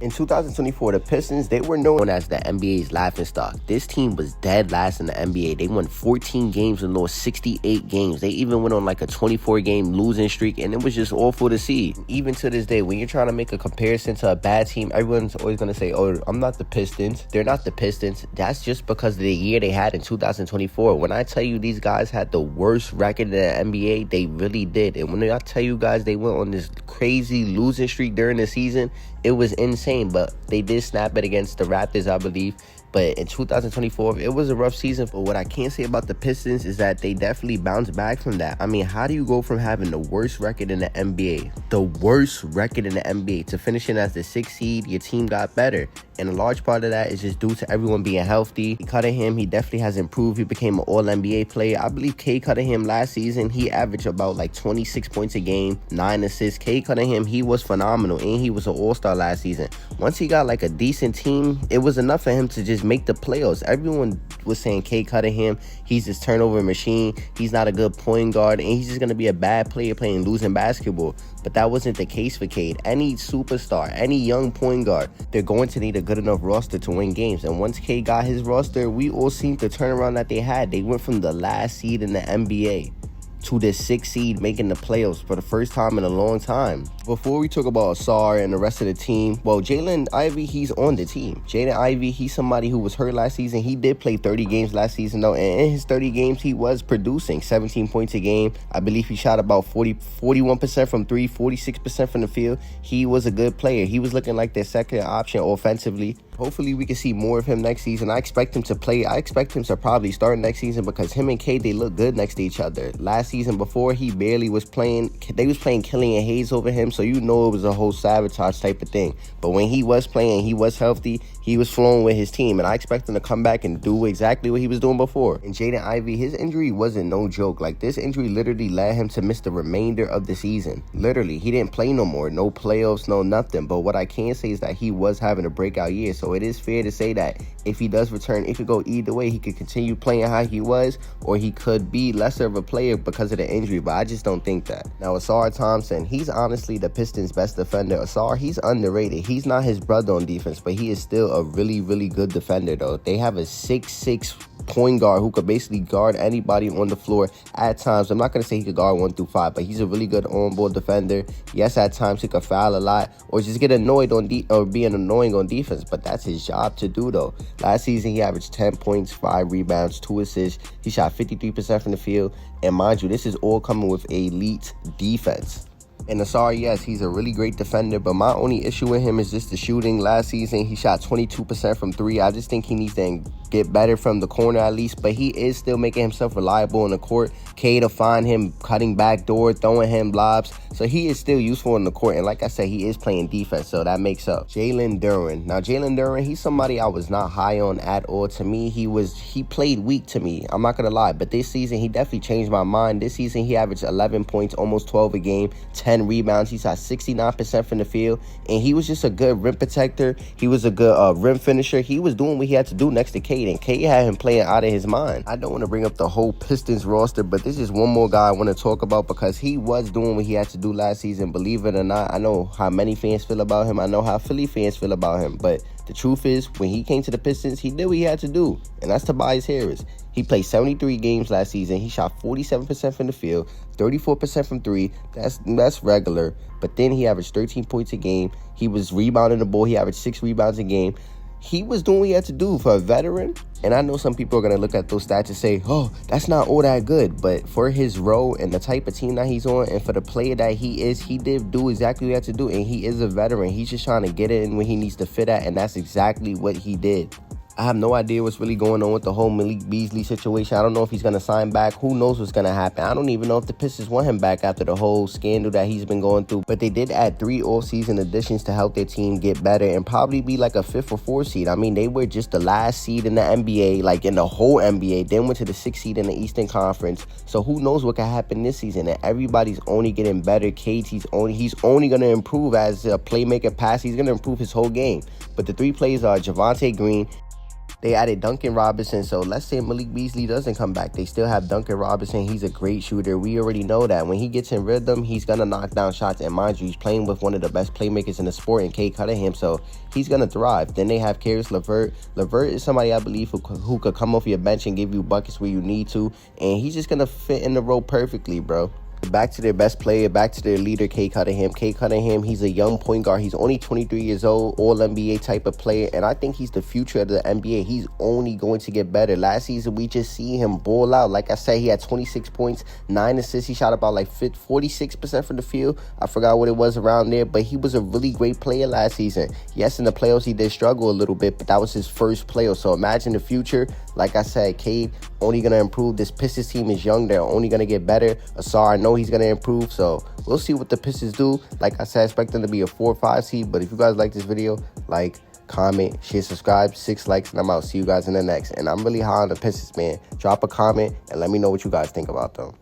In 2024, the Pistons, they were known as the NBA's laughingstock. This team was dead last in the NBA. They won 14 games and lost 68 games. They even went on like a 24-game losing streak, and it was just awful to see. Even to this day, when you're trying to make a comparison to a bad team, everyone's always going to say, oh, I'm not the Pistons. They're not the Pistons. That's just because of the year they had in 2024. When I tell you these guys had the worst record in the NBA, they really did. And when I tell you guys they went on this crazy losing streak during the season, it was insane, but they did snap it against the Raptors, I believe. But in 2024, it was a rough season. But what I can say about the Pistons is that they definitely bounced back from that. I mean, how do you go from having the worst record in the NBA, to finishing as the 6th seed? Your team got better. And a large part of that is just due to everyone being healthy. Cunningham, he definitely has improved. He became an all-NBA player. I believe Cade Cunningham last season, he averaged about like 26 points a game, 9 assists. Cade Cunningham, he was phenomenal, and he was an all-star last season. Once he got like a decent team, it was enough for him to just make the playoffs. Everyone was saying Cade Cunningham, he's this turnover machine. He's not a good point guard, and he's just going to be a bad player playing losing basketball. But that wasn't the case for Cade. Any superstar, any young point guard, they're going to need a good enough roster to win games. And once Cade got his roster, we all seen the turnaround that they had. They went from the last seed in the NBA to the 6th seed, making the playoffs for the first time in a long time. Before we talk about Asar and the rest of the team, well, Jalen Ivey, he's on the team. Jalen Ivey, he's somebody who was hurt last season. He did play 30 games last season, though, and in his 30 games, he was producing 17 points a game. I believe he shot about 41% from 3, 46% from the field. He was a good player. He was looking like their second option offensively. Hopefully, we can see more of him next season. I expect him to play. I expect him to probably start next season because him and Cade, they look good next to each other. Last season, before he barely was playing, they was playing Killian Hayes over him, so you know it was a whole sabotage type of thing. But when he was playing, he was healthy, he was flowing with his team, and I expect him to come back and do exactly what he was doing before. And Jaden Ivey, his injury wasn't no joke. Like, this injury literally led him to miss the remainder of the season. Literally, he didn't play no more, no playoffs, no nothing. But what I can say is that he was having a breakout year, so it is fair to say that if he does return, it could go either way. He could continue playing how he was, or he could be lesser of a player because of the injury, but I just don't think that. Now, Asar Thompson, he's honestly the Pistons' best defender. Asar, he's underrated. He's not his brother on defense, but he is still a really, really good defender, though. They have a 6'6" point guard who could basically guard anybody on the floor at times. I'm not going to say he could guard 1 through 5, but he's a really good on-ball defender. Yes, at times he could foul a lot or just get annoyed or being annoying on defense, but that's his job to do, though. Last season, he averaged 10 points, 5 rebounds, 2 assists. He shot 53% from the field, and mind you, this is all coming with elite defense. And Asar, yes, he's a really great defender, but my only issue with him is just the shooting. Last season, he shot 22% from 3. I just think he needs to get better from the corner at least, but he is still making himself reliable in the court. Cade will find him cutting back door, throwing him lobs, so he is still useful in the court. And like I said, he is playing defense, so that makes up. Jalen Duren. Now, Jalen Duren, he's somebody I was not high on at all. To me, he played weak to me. I'm not going to lie, but this season, he definitely changed my mind. This season, he averaged 11 points, almost 12 a game, 10 rebounds. He shot 69% from the field, and he was just a good rim protector. He was a good rim finisher. He was doing what he had to do next to Cade, and Cade had him playing out of his mind. I don't want to bring up the whole Pistons roster, but this is one more guy I want to talk about because he was doing what he had to do last season. Believe it or not, I know how many fans feel about him. I know how Philly fans feel about him, but the truth is, when he came to the Pistons, he did what he had to do, and that's Tobias Harris. He played 73 games last season. He shot 47% from the field, 34% from 3. That's regular. But then he averaged 13 points a game. He was rebounding the ball. He averaged 6 rebounds a game. He was doing what he had to do for a veteran. And I know some people are going to look at those stats and say, oh, that's not all that good. But for his role and the type of team that he's on and for the player that he is, he did do exactly what he had to do. And he is a veteran. He's just trying to get it in when he needs to fit at. And that's exactly what he did. I have no idea what's really going on with the whole Malik Beasley situation. I don't know if he's going to sign back. Who knows what's going to happen? I don't even know if the Pistons want him back after the whole scandal that he's been going through. But they did add 3 off-season additions to help their team get better and probably be like a 5th or 4th seed. I mean, they were just the last seed in the NBA, like in the whole NBA. Then went to the 6th seed in the Eastern Conference. So who knows what can happen this season? And everybody's only getting better. Cade, he's only going to improve as a playmaker, passer. He's going to improve his whole game. But the 3 players are Javonte Green, They added Duncan Robinson, so let's say Malik Beasley doesn't come back. They still have Duncan Robinson. He's a great shooter. We already know that. When he gets in rhythm, he's going to knock down shots. And mind you, he's playing with one of the best playmakers in the sport in Cade Cunningham, so he's going to thrive. Then they have Caris LeVert. LeVert is somebody I believe who could come off your bench and give you buckets where you need to, and he's just going to fit in the role perfectly, bro. Back to their best player, back to their leader, Cade Cunningham. Cade Cunningham, he's a young point guard. He's only 23 years old, all-NBA type of player, and I think he's the future of the NBA. He's only going to get better. Last season, we just see him ball out. Like I said, he had 26 points, 9 assists. He shot about like 46% from the field. I forgot what it was around there, but he was a really great player last season. Yes, in the playoffs, he did struggle a little bit, but that was his first playoff. So imagine the future. Like I said, Cade only going to improve. This Pistons team is young. They're only going to get better. Asar, I know he's going to improve, so we'll see what the Pistons do. Like I said, I expect them to be a 4 or 5 seed, but if you guys like this video, like, comment, share, subscribe, 6 likes, and I'm out. See you guys in the next. And I'm really high on the Pistons, man. Drop a comment and let me know what you guys think about them.